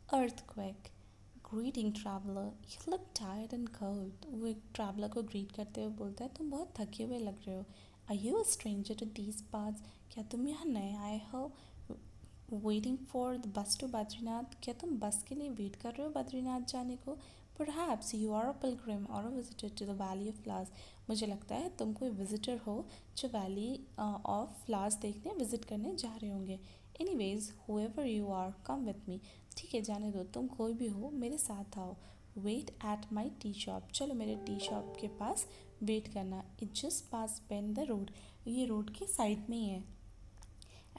Earthquake. Greeting traveler. You look tired and cold. वो एक traveller को ग्रीट करते हुए बोलता है तुम बहुत थके हुए लग रहे हो. Are you a stranger to these parts? क्या तुम यहाँ नए आए हो? Waiting for the bus to Badrinath. क्या तुम बस के लिए वेट कर रहे हो बद्रीनाथ जाने को? Perhaps you are a pilgrim or a visitor to the Valley of Flowers. मुझे लगता है तुम कोई विजिटर हो जो वैली ऑफ फ्लावर्स देखने विजिट करने जा रहे होंगे. Anyways, whoever you are, come with me. ठीक है जाने दो तुम कोई भी हो मेरे साथ आओ. Wait at my tea shop. चलो मेरे टी शॉप के पास वेट करना. It just pass been the road. ये रोड के साइड में ही है.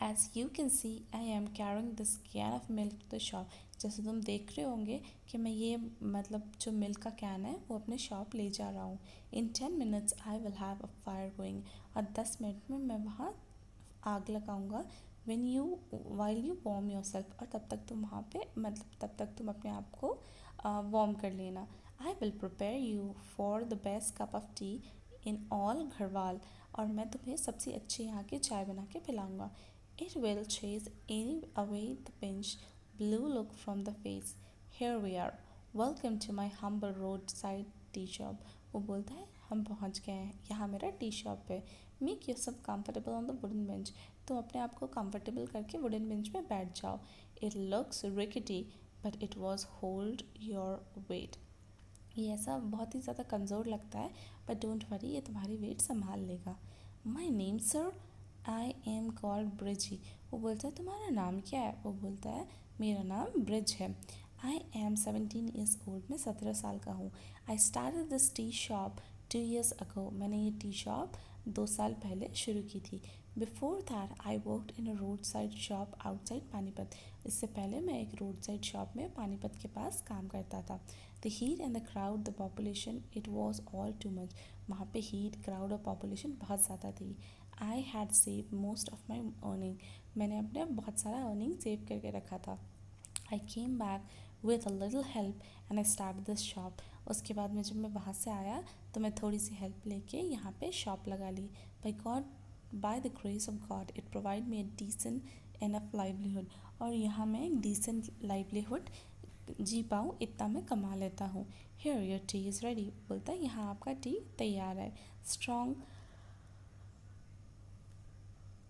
As you can see, I am carrying this can of milk to the shop. जैसे तुम देख रहे होंगे कि मैं ये मतलब जो मिल्क का कैन है वो अपने शॉप ले जा रहा हूँ. In 10 minutes I will have a fire going. और 10 मिनट में मैं वहाँ आग लगाऊंगा. When you while you warm yourself. और तब तक तुम वहाँ पे मतलब तब तक तुम अपने आप को वार्म कर लेना. I will prepare you for the best cup of tea in all Garhwal. और मैं तुम्हें सबसे अच्छी यहाँ की चाय बना के पिलाऊंगा. It will chase away the pinched blue look from the face. Here we are. Welcome to my humble roadside tea shop. वो बोलता है हम पहुंच गए हैं. यहाँ मेरा टी शॉप है. Make yourself comfortable on the wooden bench. तुम अपने आप को कंफर्टेबल करके वुडन बेंच में बैठ जाओ. It looks rickety, but it was hold your weight. ये ऐसा बहुत ही ज़्यादा कमज़ोर लगता है बट डोंट वरी ये तुम्हारी वेट संभाल लेगा. My name sir. I am called breezy. वो बोलता है तुम्हारा नाम क्या है? वो बोलता है मेरा नाम ब्रिज है. I am 17 years old. मैं 17 साल का हूँ. I started this tea shop 2 years ago. मैंने ये टी शॉप 2 साल पहले शुरू की थी. Before that I worked in a road side shop outside Panipat. इससे पहले मैं एक रोड साइड शॉप में पानीपत के पास काम करता था. The heat and the crowd, the population, it was all too much. वहाँ पे heat, crowd और population बहुत ज़्यादा थी. I had saved most of my earning. मैंने अपने बहुत सारा earning save करके रखा था. I came back with a little help and I started this shop. उसके बाद में जब मैं वहाँ से आया तो मैं थोड़ी सी हेल्प लेके यहाँ पे शॉप लगा ली. By the grace of God, it provided me a decent enough livelihood. और यहाँ मैं एक decent livelihood जी पाऊँ इतना मैं कमा लेता हूँ. Here your tea is ready. बोलता है यहाँ आपका टी तैयार है.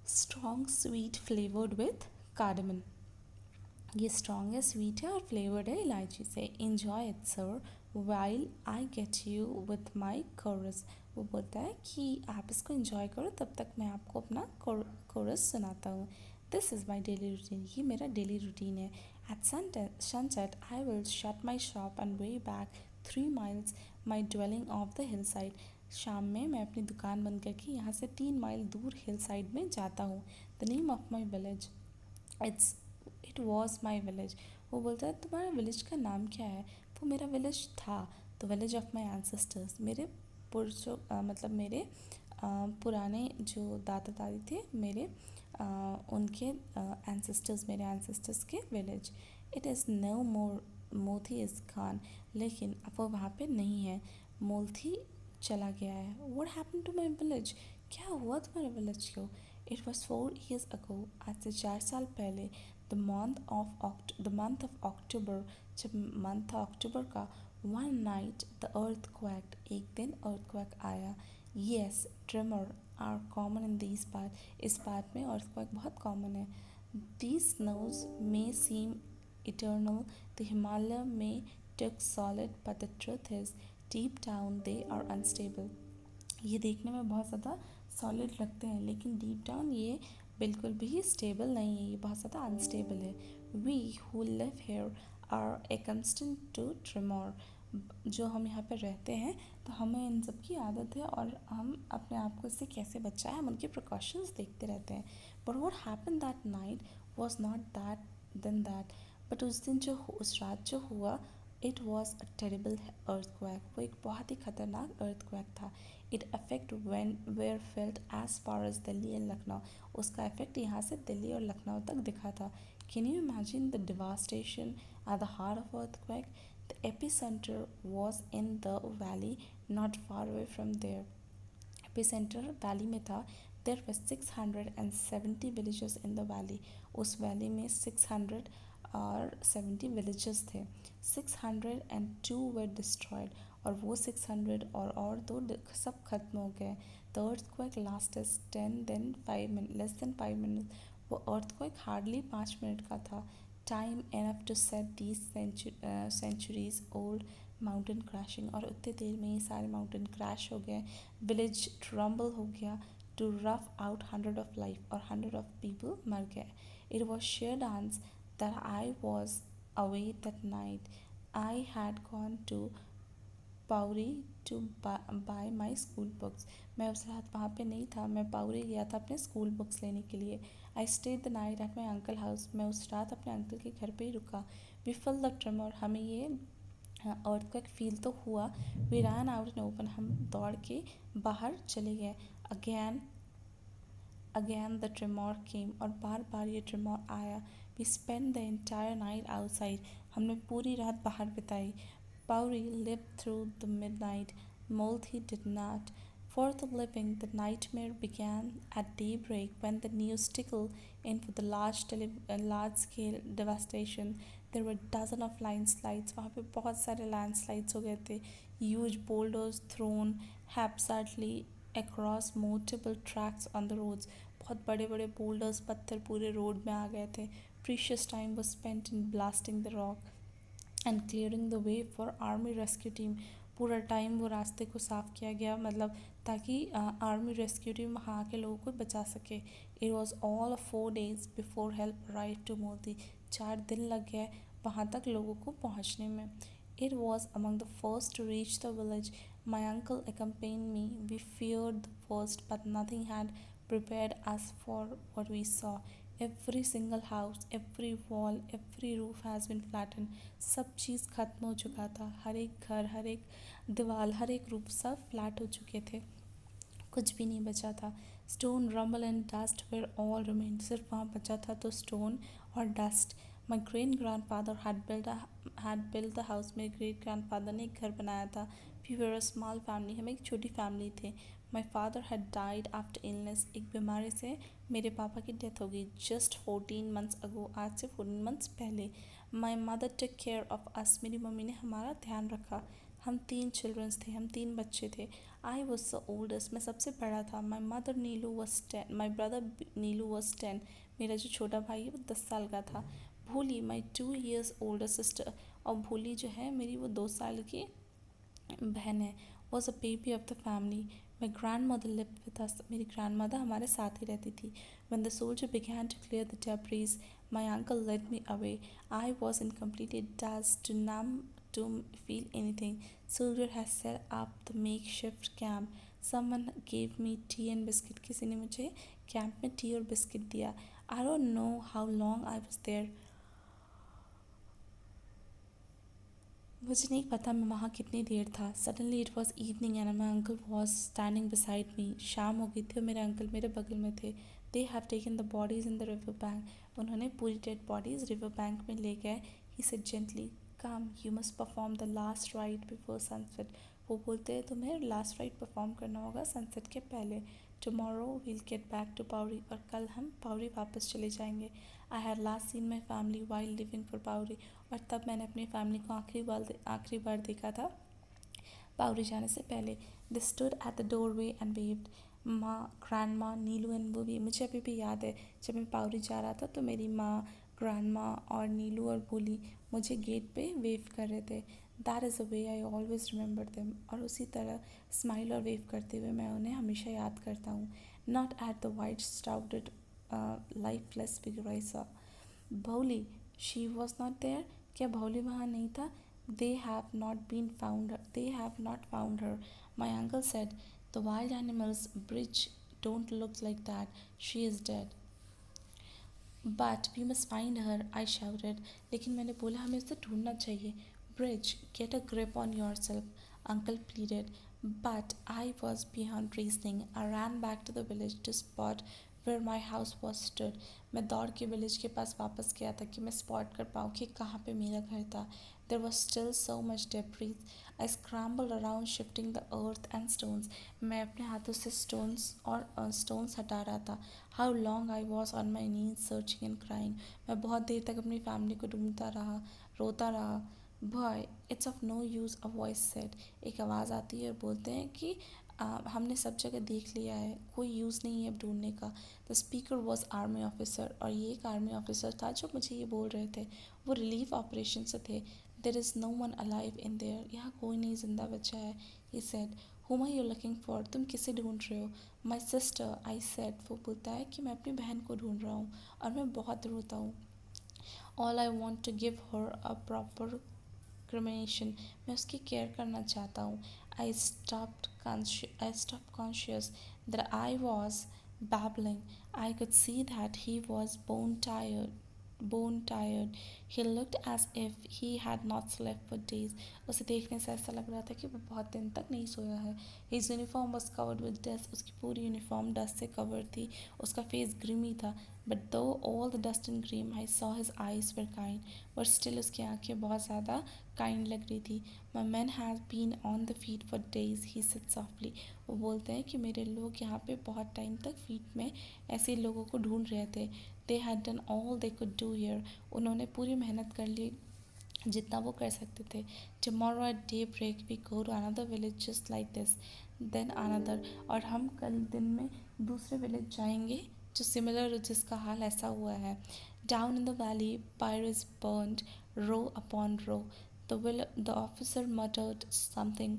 Strong sweet flavoured with cardamom. ये स्ट्रॉन्ग है स्वीट है और फ्लेवर्ड है इलायची से. Enjoy it sir while I get you with my chores. वो बोलता है कि आप इसको इन्जॉय करो तब तक मैं आपको अपना कोरस सुनाता हूँ. This is my daily routine. ये मेरा डेली रूटीन है. At sunset, I will shut my shop and way back 3 miles my dwelling off the hillside. शाम में मैं अपनी दुकान बंद करके यहाँ से 3 माइल दूर हिल साइड में जाता हूँ. The name of my village. It was my village. वो बोलता है तुम्हारा विलेज का नाम क्या है? वो मेरा विलेज था. The village of my ancestors. मेरे पुरुषों मतलब मेरे पुराने जो दादा दादी थे मेरे उनके एंसेस्टर्स मेरे एंसेस्टर्स के village. It is no more. Mothi is gone. लेकिन अब वो वहाँ पे नहीं है. मोलथी चला गया है. What happen to my village. क्या हुआ तुम्हारे विलेज को? It was 4 years ago. आज से 4 साल पहले. The month of October. जब मंथ था अक्टूबर का. One night the earthquake. एक दिन अर्थक्वेक आया. Yes tremor are common in this part. इस पार्ट में अर्थक्वेक बहुत कॉमन है. These snows may seem eternal. The Himalaya में took solid but the truth is deep down they are unstable. ये देखने में बहुत ज़्यादा सॉलिड लगते हैं लेकिन डीप डाउन ये बिल्कुल भी स्टेबल नहीं है. ये बहुत ज़्यादा अनस्टेबल है. We who live here are extent to tremor. जो हम यहाँ पर रहते हैं तो हमें इन सब की आदत है और हम अपने आप को इससे कैसे बचाएं हम उनके प्रिकॉशंस देखते रहते हैं. But what happen that night was not that then that. But उस रात जो हुआ it was a terrible earthquake. वो एक बहुत ही खतरनाक अर्थक्वेक था. It affect where felt as far as Delhi and Lucknow. उसका इफेक्ट यहाँ से दिल्ली और लखनऊ तक दिखा था. Can you imagine the devastation at the heart of earthquake. The epicenter was in the valley not far away from there. Epicenter valley में था. There were 670 villages in the valley. उस वैली में 600 और 70 villages थे. 602 were destroyed. और वो 600 और दो सब खत्म हो गए. The earthquake lasted 10 then 5 minutes, less than 5 minutes. वो earthquake hardly 5 मिनट का था. Time enough to set these centuries old mountain crashing. और उतने देर में ये सारे mountain crash हो गए. Village crumble हो गया to rough out 100 of life और 100 of people मर गए. It was sheer dance that I was away that night. I had gone to Pauri to buy my school books. मैं उस रात वहाँ पे नहीं था. मैं पाउरी गया था अपने स्कूल बुक्स लेने के लिए. I stayed the night at my uncle house. मैं उस रात अपने अंकल के घर पे ही रुका. We feel the tremor. हमें ये अर्थक्वेक फील तो हुआ. We run out in open. हम दौड़ के बाहर चले गए. Again again the tremor came. और बार बार ये ट्रेमर आया. We spend the entire night outside. हमने पूरी रात बाहर बिताई. Pauri lived through the midnight. Molthe did not. For the living, the nightmare began at daybreak when the news trickled in for the large-scale devastation. There were dozens of landslides. वहाँ पे बहुत सारे landslides हो गए थे. Huge boulders thrown haphazardly across multiple tracks on the roads. बहुत बड़े बड़े boulders पत्थर पूरे रोड में आ गए थे. Precious time was spent in blasting the rock and clearing the way for army rescue team. पूरा टाइम वो रास्ते को साफ़ किया गया, मतलब ताकि आर्मी रेस्क्यू टीम वहाँ के लोगों को बचा सके. It was all 4 days before help arrive to Modi. 4 दिन लग गए वहाँ तक लोगों को पहुँचने में. It was among the first to reach the village. My uncle accompanied me. We feared the worst, but nothing had prepared us for what we saw. Every single house, every wall, every roof has been flattened. सब चीज़ ख़त्म हो चुका था. हर एक घर, हर एक दीवार, हर एक रूफ सब फ्लैट हो चुके थे. कुछ भी नहीं बचा था. Stone, rumble and dust were all remain. सिर्फ वहाँ बचा था तो स्टोन और dust. My great grand father had build the house. मेरे ग्रेट ग्रैंड फादर ने एक घर बनाया था. We were a small family. हम एक छोटी फैमिली थे. My father had died after illness. एक बीमारी से मेरे पापा की डेथ हो गई. Just 14 months ago. आज से 14 months पहले. माई mother take care of us. मेरी मम्मी ने हमारा ध्यान रखा. हम 3 चिल्ड्रंस थे. हम 3 बच्चे थे. I was the oldest. मैं सबसे बड़ा था. My mother Neelu was 10. My brother Neelu was 10. मेरा जो छोटा भाई है वो 10 साल का था. भोली माई 2 years ओल्डर सिस्टर. और भोली जो है मेरी वो 2 साल की बहन है. Was a baby of the family. My grand mother live with us. मेरी ग्रैंड मदर हमारे साथ ही रहती थी. when the soldier began to clear the debris, my uncle led me away. I was in completely dust, too numb to feel anything. Soldier has set up the makeshift camp. Someone gave me tea and biscuit. किसी ने मुझे camp में T और biscuit दिया. I don't know how long I was there. मुझे नहीं पता मैं वहाँ कितनी देर था. Suddenly it was evening and my uncle was standing beside me. शाम हो गई थी और मेरे अंकल मेरे बगल में थे. They have taken the bodies in the river bank. उन्होंने पूरी डेड बॉडीज़ रिवर बैंक में ले गए. He said gently, come you must perform the last right before sunset. वो बोलते हैं तुम्हें लास्ट राइट परफॉर्म करना होगा सनसेट के पहले. Tomorrow will get back to Pauri. और कल हम पाउरी वापस चले जाएंगे. I had last seen my family while living for Pauri. और तब मैंने अपनी फैमिली को आखिरी बार देखा था पाउरी जाने से पहले. They stood at the door way and waived. माँ, ग्रैंड माँ, नीलू एंड बोली. मुझे अभी भी याद है जब मैं पाउरी जा रहा था तो मेरी माँ, ग्रैंड माँ और नीलू और बोली मुझे गेट पे वेव कर रहे थे. That is a way I always remember them. और उसी तरह स्माइल और वेव करते हुए मैं उन्हें हमेशा याद करता हूँ. Not at the white shrouded lifeless figure I saw. Bholi, she was not there. क्या भोली वहाँ नहीं था? They have not been found. They have not found her. My uncle said, "The wild animals bridge don't look like that. She is dead." But we must find her, I shouted. लेकिन मैंने बोला हमें उसे ढूंढना चाहिए. Bridge, get a grip on yourself, Uncle pleaded. But I was beyond reasoning. I ran back to the village to spot where my house was stood. मैं दौड़ के विलेज के पास वापस गया था कि मैं स्पॉट कर पाऊँ कि कहाँ पे मेरा घर था. There was still so much debris. I scrambled around shifting the earth and stones. मैं अपने हाथों से stones हटा रहा था. How long I was on my knees searching and crying. मैं बहुत देर तक अपनी फैमिली को ढूंढता रहा, रोता रहा. Boy, it's of no use, a voice said. एक आवाज़ आती है और बोलते हैं कि हमने सब जगह देख लिया है, कोई यूज़ नहीं है अब ढूंढने का. The speaker was army officer, और ये एक आर्मी ऑफिसर था जो मुझे ये बोल रहे थे. वो रिलीफ ऑपरेशन से थे. There is no one alive in there, यहाँ कोई नहीं ज़िंदा बचा है. He said, whom are you looking for? तुम किसे ढूंढ रहे हो? My sister, I said. वो बोलता है कि मैं अपनी बहन को ढूंढ रहा हूँ और मैं बहुत रोता हूँ. All I want to give her a proper cremation. मैं उसकी केयर करना चाहता हूँ. I stopped conscious that I was babbling. I could see that he was bone tired. Bone tired. He looked as if he had not slept for days. उसे देखने से ऐसा लग रहा था कि वो बहुत दिन तक नहीं सोया है. His uniform was covered with dust. उसकी पूरी यूनिफॉर्म डस्ट से कवर थी. उसका फेस ग्रीमी था. But though all the dust and cream, I saw his eyes were kind. But still उसकी आंखें बहुत ज़्यादा काइंड लग रही थी. My men have been on the feet for days, he said softly. वो बोलते हैं कि मेरे लोग यहाँ पे बहुत टाइम तक फीट में ऐसे लोगों को ढूंढ रहे थे. They had done all they could do here. उन्होंने पूरी मेहनत कर ली जितना वो कर सकते थे. Tomorrow at daybreak we go to another village just like this, then another. और हम कल दिन में दूसरे विलेज जाएंगे जो सिमिलर, जिसका हाल ऐसा हुआ है. Down in the valley, pyre is burned, row upon row. The officer muttered something,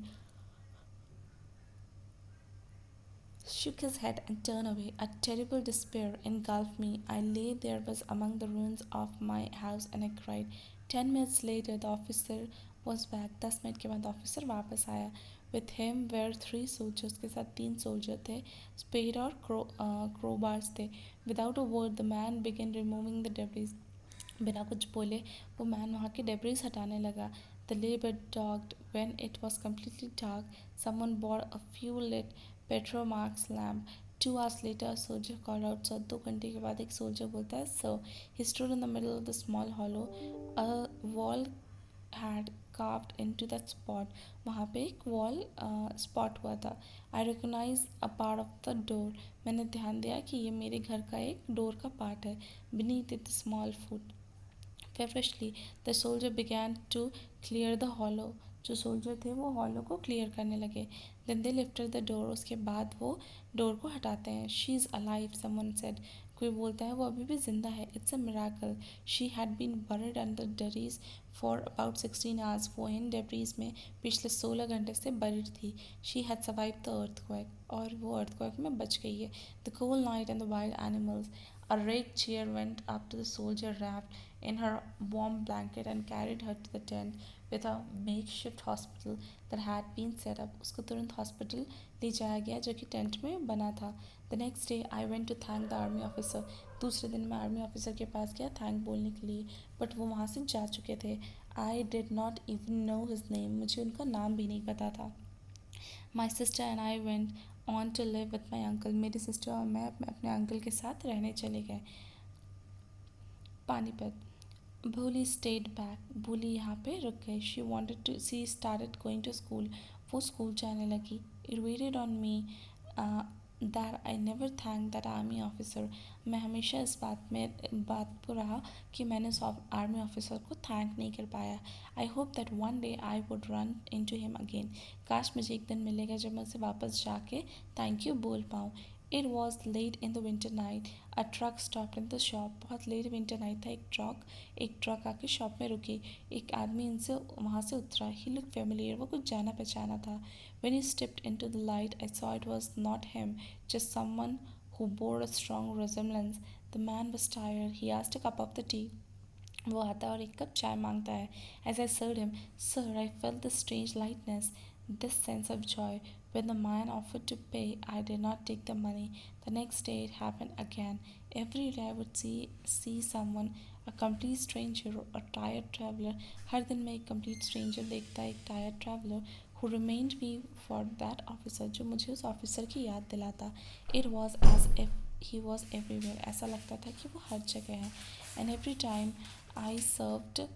shook his head and turned away. A terrible despair engulfed me. I lay there was among the ruins of my house and I cried. 10 minutes later the officer was back. 10 minute के बाद officer वापस आया. With him were three soldiers. के साथ तीन soldier थे. Spade और crowbars थे. Without a word the man began removing the debris. बिना कुछ बोले वो मैन वहाँ के डेब्रिस हटाने लगा. The labor dogged. When it was completely dark, someone brought a few lit petromax lamp. 2 hours later, a soldier called out, sir. 2 घंटे के बाद एक सोल्जर बोलता है, sir. He stood in the middle of the small hollow. A wall had carved into that spot. वहाँ पे एक wall spot हुआ था. I recognized a part of the door. मैंने ध्यान दिया कि ये मेरे घर का एक डोर का पार्ट है. Beneath it, the small foot. Feverishly, the soldier began to clear the hollow. जो सोल्जर थे वो हॉलो को क्लियर करने लगे. Then they lifted the door. उसके बाद वो डोर को हटाते हैं. She is alive, someone said. कोई बोलता है वो अभी भी जिंदा है. It's a miracle. She had been buried under debris for about 16 hours. वो इन डेब्रीज में पिछले 16 घंटे से buried थी. She had survived the earthquake. और वो earthquake में बच गई है. The cold night and the wild animals. A raked chair went up to the soldier wrapped in her warm blanket and carried her to the tent with a makeshift hospital that had been set up. उसको तुरंत hospital ले जाया गया जो कि tent में बना था. The next day I went to thank the army officer. दूसरे दिन मैं आर्मी ऑफिसर के पास गया थैंक बोलने के लिए, बट वो वहाँ से जा चुके थे. I did not even know his name. मुझे उनका नाम भी नहीं पता था. My sister and I went on to live with my uncle. मेरी सिस्टर और मैं अपने अंकल के साथ रहने चले गए. Panipat. Bully stayed back. Bully यहाँ पे रुक गई. She started going to school. वो स्कूल जाने लगी. It waited on me that I never thanked that army officer. मैं हमेशा इस बात पर रहा कि मैंने उस आर्मी ऑफिसर को थैंक नहीं कर पाया. I hope that one day I would run into him again. काश मुझे एक दिन मिलेगा जब मैं उसे वापस जाके थैंक यू बोल पाऊँ. It was late in the winter night. A truck stopped in the shop. बहुत लेट विंटर नाइट था. एक ट्रक आके शॉप में रुकी. एक आदमी इनसे वहाँ से उतरा. He looked familiar. वो कुछ जाना पहचाना था. When he stepped into the light, I saw it was not him, just someone who bore a strong resemblance. The man was tired. He asked a cup of the tea. वो आता है और एक कप चाय मांगता है. As I served him, sir, I felt this strange lightness, this sense of joy. When the man offered to pay, I did not take the money. The next day it happened again. Every day I would see someone, a complete stranger, a tired traveler. हर दिन मैं एक complete stranger देखता, एक tired traveler who remained me for that officer, जो मुझे उस officer की याद दिलाता. It was as if he was everywhere, ऐसा लगता था कि वो हर जगह है. And every time I served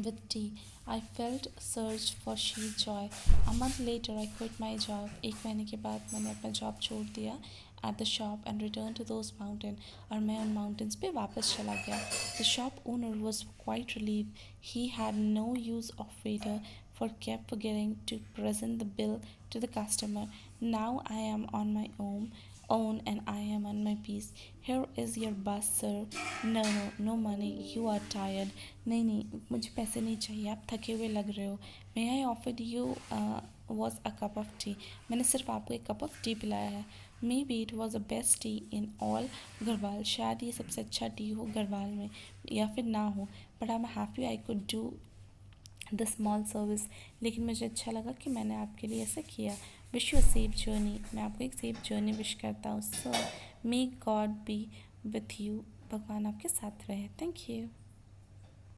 with tea, I felt surge for sheer joy. A month later, I quit my job. एक महीने के बाद मैंने अपना जॉब छोड़ दिया at the shop and returned to those mountains. और मैं उन mountains पे वापस चला गया. The shop owner was quite relieved. He had no use of waiter for kept forgetting to present the bill to the customer. Now I am on my own and I am on my piece. Here is your bus, sir. No, no, no money. You are tired. नहीं नहीं, मुझे पैसे नहीं चाहिए, आप थके हुए लग रहे हो. May I offer you was a cup of tea. मैंने सिर्फ आपको एक कप ऑफ टी पिलाया है. Maybe it was the best tea in all Garhwal. शायद ये सबसे अच्छा टी हो गढ़वाल में या फिर ना हो. But I'm happy I could do the small service. लेकिन मुझे अच्छा लगा कि मैंने आपके लिए ऐसा किया. Wish you safe journey. मैं आपको एक सेफ जर्नी विश करता हूँ. So may God be with you. भगवान आपके साथ रहे. Thank you.